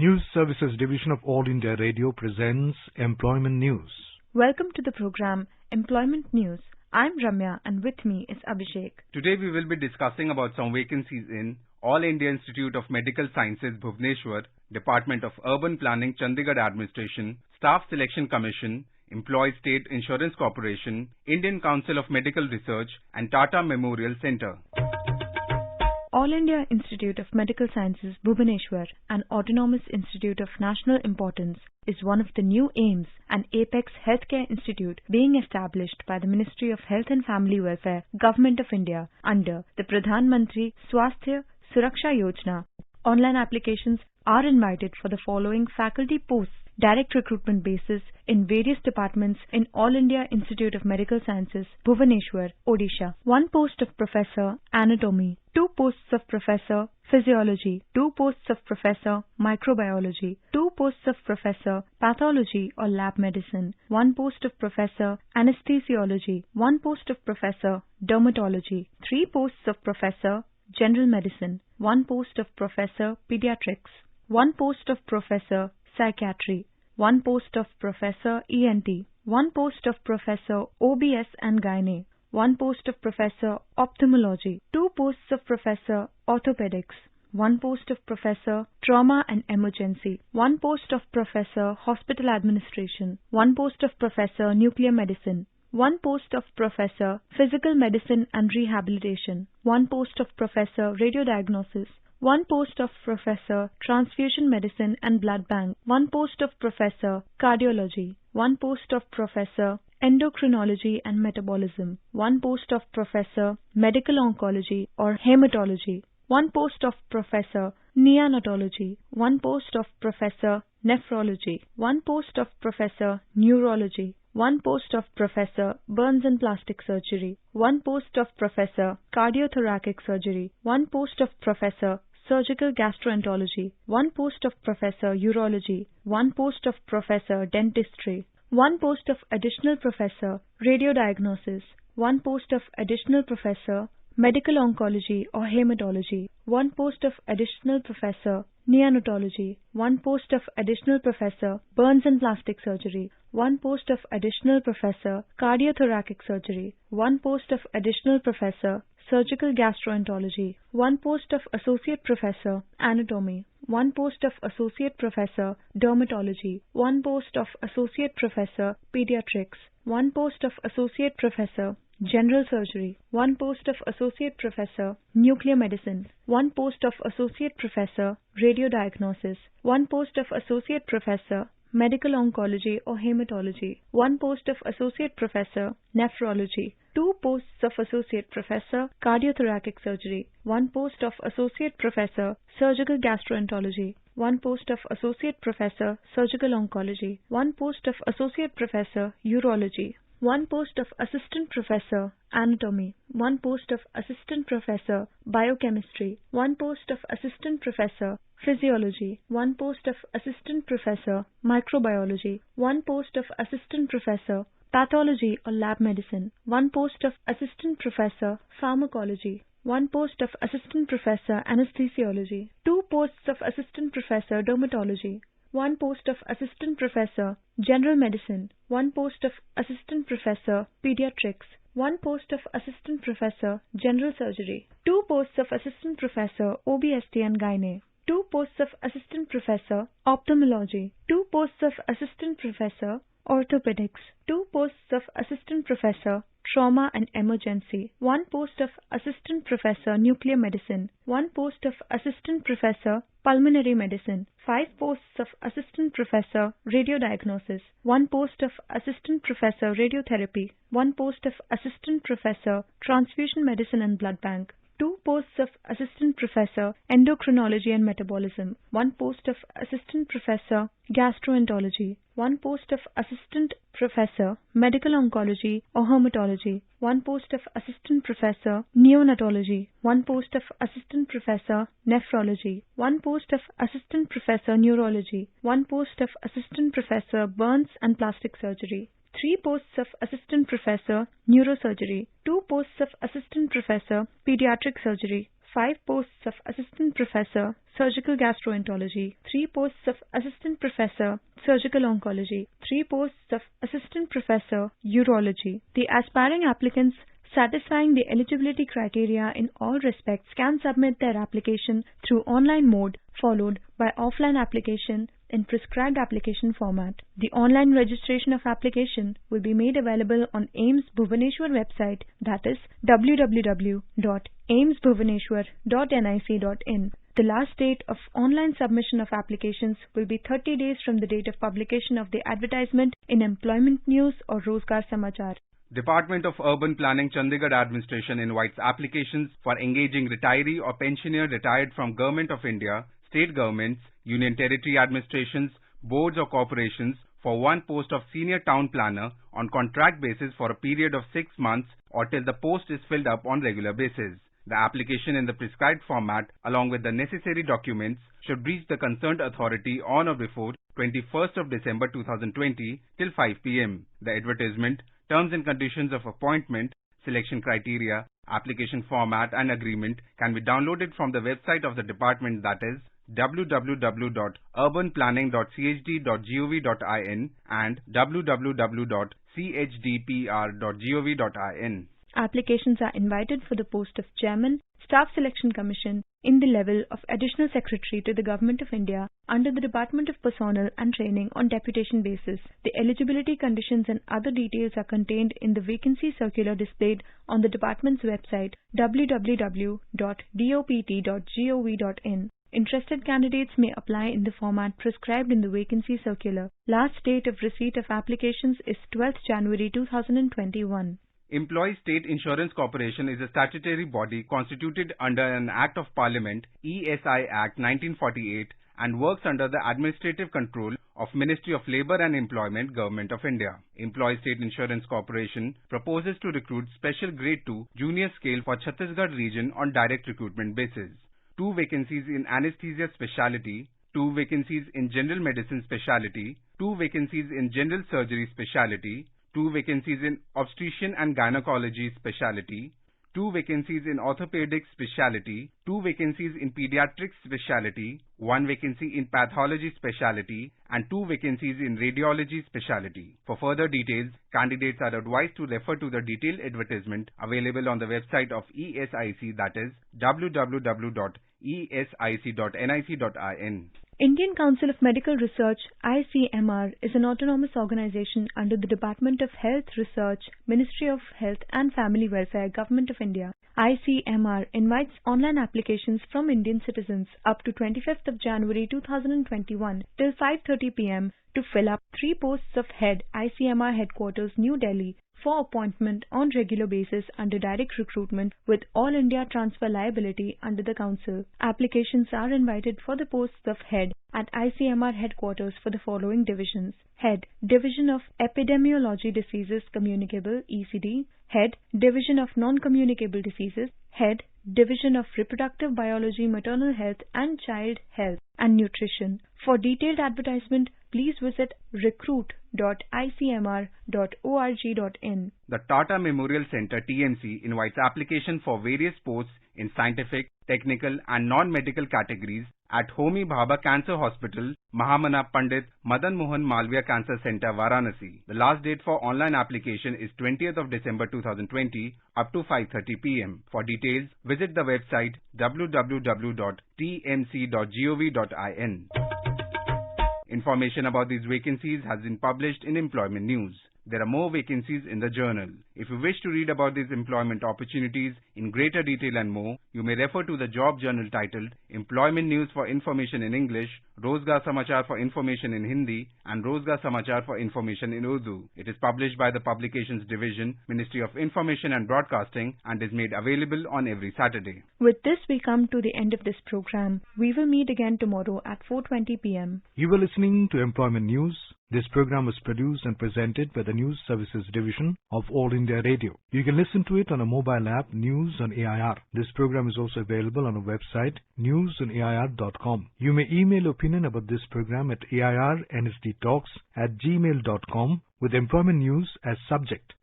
News Services Division of All India Radio presents Employment News. Welcome to the program Employment News. I'm Ramya and with me is Abhishek. Today we will be discussing about some vacancies in All India Institute of Medical Sciences, Bhubaneswar, Department of Urban Planning, Chandigarh Administration, Staff Selection Commission, Employees State Insurance Corporation, Indian Council of Medical Research and Tata Memorial Centre. All India Institute of Medical Sciences, Bhubaneswar, an autonomous institute of national importance, is one of the new AIIMS, an Apex Healthcare Institute being established by the Ministry of Health and Family Welfare, Government of India, under the Pradhan Mantri Swasthya Suraksha Yojana. Online applications are invited for the following faculty posts: direct recruitment basis in various departments in All India Institute of Medical Sciences, Bhubaneswar, Odisha. 1 post of Professor Anatomy, 2 posts of Professor Physiology, 2 posts of Professor Microbiology, 2 posts of Professor Pathology or Lab Medicine, 1 post of Professor Anesthesiology, 1 post of Professor Dermatology, 3 posts of Professor General Medicine, 1 post of Professor Pediatrics, 1 post of Professor Psychiatry, 1 post of Professor ENT, 1 post of Professor OBS and Gynae, 1 post of Professor Ophthalmology, 2 posts of Professor Orthopedics, 1 post of Professor Trauma and Emergency, 1 post of Professor Hospital Administration, 1 post of Professor Nuclear Medicine, 1 post of Professor Physical Medicine and Rehabilitation, 1 post of Professor Radiodiagnosis, 1 post of Professor Transfusion Medicine and Blood Bank, 1 post of Professor Cardiology, 1 post of Professor Endocrinology and Metabolism, 1 post of Professor Medical Oncology or Hematology, 1 post of Professor Neonatology, 1 post of Professor Nephrology, 1 post of Professor Neurology, 1 post of Professor Burns and Plastic Surgery, 1 post of Professor Cardiothoracic Surgery, 1 post of Professor Surgical Gastroenterology, 1 post of Professor Urology, 1 post of Professor Dentistry, 1 post of Additional Professor Radiodiagnosis, 1 post of Additional Professor Medical Oncology or Hematology, 1 post of Additional Professor Neonatology, 1 post of Additional Professor Burns and Plastic Surgery, 1 post of Additional Professor Cardiothoracic Surgery, 1 post of Additional Professor Surgical Gastroenterology, 1 post of Associate Professor Anatomy, 1 post of Associate Professor Dermatology, 1 post of Associate Professor Pediatrics, 1 post of Associate Professor General Surgery, 1 post of Associate Professor Nuclear Medicine, 1 post of Associate Professor Radiodiagnosis, 1 post of Associate Professor Medical Oncology or Hematology, 1 post of Associate Professor Nephrology, 2 posts of Associate Professor Cardiothoracic Surgery, 1 post of Associate Professor Surgical Gastroenterology, 1 post of Associate Professor Surgical Oncology, 1 post of Associate Professor Urology, 1 post of Assistant Professor Anatomy, 1 post of Assistant Professor Biochemistry, 1 post of Assistant Professor Physiology, 1 post of Assistant Professor Microbiology, 1 post of Assistant Professor Pathology or Lab Medicine, 1 post of Assistant Professor Pharmacology, 1 post of Assistant Professor Anesthesiology, 2 posts of Assistant Professor Dermatology, 1 post of Assistant Professor General Medicine, 1 post of Assistant Professor Pediatrics, 1 post of Assistant Professor General Surgery, 2 posts of Assistant Professor OBST and Gynae, 2 posts of Assistant Professor Ophthalmology, 2 posts of Assistant Professor Orthopedics, 2 posts of Assistant Professor Trauma and Emergency, 1 post of Assistant Professor Nuclear Medicine, 1 post of Assistant Professor Pulmonary Medicine, 5 posts of Assistant Professor Radiodiagnosis, 1 post of Assistant Professor Radiotherapy, 1 post of Assistant Professor Transfusion Medicine and Blood Bank, 2 posts of Assistant Professor Endocrinology and Metabolism, 1 post of Assistant Professor Gastroenterology, 1 post of Assistant Professor Medical Oncology or Hematology, 1 post of Assistant Professor Neonatology, 1 post of Assistant Professor Nephrology, 1 post of Assistant Professor Neurology, 1 post of Assistant Professor Burns and Plastic Surgery, 3 posts of Assistant Professor Neurosurgery, 2 posts of Assistant Professor Pediatric Surgery, 5 posts of Assistant Professor, Surgical Gastroenterology, 3 posts of Assistant Professor, Surgical Oncology, 3 posts of Assistant Professor, Urology. The aspiring applicants satisfying the eligibility criteria in all respects can submit their application through online mode followed by offline application in prescribed application format. The online registration of application will be made available on AIIMS Bhubaneswar website, that is www.aimsbhubaneswar.nic.in. The last date of online submission of applications will be 30 days from the date of publication of the advertisement in Employment News or Rozgar Samachar. Department of Urban Planning Chandigarh Administration invites applications for engaging retiree or pensioner retired from Government of India, state governments, union territory administrations, boards or corporations for one post of senior town planner on contract basis for a period of 6 months or till the post is filled up on regular basis. The application in the prescribed format along with the necessary documents should reach the concerned authority on or before 21st of December 2020 till 5 p.m. The advertisement, terms and conditions of appointment, selection criteria, application format and agreement can be downloaded from the website of the department, that is www.urbanplanning.chd.gov.in and www.chdpr.gov.in. Applications are invited for the post of Chairman, Staff Selection Commission in the level of Additional Secretary to the Government of India under the Department of Personnel and Training on deputation basis. The eligibility conditions and other details are contained in the vacancy circular displayed on the department's website www.dopt.gov.in. Interested candidates may apply in the format prescribed in the vacancy circular. Last date of receipt of applications is 12th January 2021. Employees State Insurance Corporation is a statutory body constituted under an Act of Parliament, ESI Act 1948, and works under the administrative control of Ministry of Labour and Employment, Government of India. Employees State Insurance Corporation proposes to recruit Special Grade 2 Junior Scale for Chhattisgarh region on direct recruitment basis. 2 vacancies in Anesthesia Specialty, 2 vacancies in General Medicine Specialty, 2 vacancies in General Surgery Specialty, 2 vacancies in Obstetrician and Gynecology Specialty, 2 vacancies in Orthopedic Specialty, 2 vacancies in Pediatrics Specialty, 1 vacancy in Pathology Specialty, and 2 vacancies in Radiology Specialty. For further details, candidates are advised to refer to the detailed advertisement available on the website of ESIC, that is www.esic.nic.in. Indian Council of Medical Research (ICMR) is an autonomous organization under the Department of Health Research, Ministry of Health and Family Welfare, Government of India. ICMR invites online applications from Indian citizens up to 25th of January 2021 till 5:30 p.m. to fill up 3 posts of Head, ICMR Headquarters, New Delhi, for appointment on regular basis under direct recruitment with all India transfer liability under the Council. Applications are invited for the posts of Head at ICMR Headquarters for the following divisions: Head, Division of Epidemiology Diseases Communicable, ECD; Head, Division of Non-Communicable Diseases; Head, Division of Reproductive Biology, Maternal Health and Child Health and Nutrition. For detailed advertisement, please visit recruit.icmr.org.in. The Tata Memorial Centre TMC invites application for various posts in scientific, technical and non-medical categories at Homi Bhabha Cancer Hospital, Mahamana Pandit Madan Mohan Malviya Cancer Centre, Varanasi. The last date for online application is 20th of December 2020 up to 5:30 p.m. For details, visit the website www.tmc.gov.in. Information about these vacancies has been published in Employment News. There are more vacancies in the journal. If you wish to read about these employment opportunities in greater detail and more, you may refer to the job journal titled Employment News for Information in English, Rozgar Samachar for Information in Hindi, and Rozgar Samachar for Information in Urdu. It is published by the Publications Division, Ministry of Information and Broadcasting, and is made available on every Saturday. With this, we come to the end of this program. We will meet again tomorrow at 4:20 p.m. You were listening to Employment News. This program was produced and presented by the News Services Division of All India Radio. You can listen to it on a mobile app, News on AIR. This program is also available on our website, newsonair.com. You may email opinion about this program at airnsdtalks@gmail.com with Employment News as subject.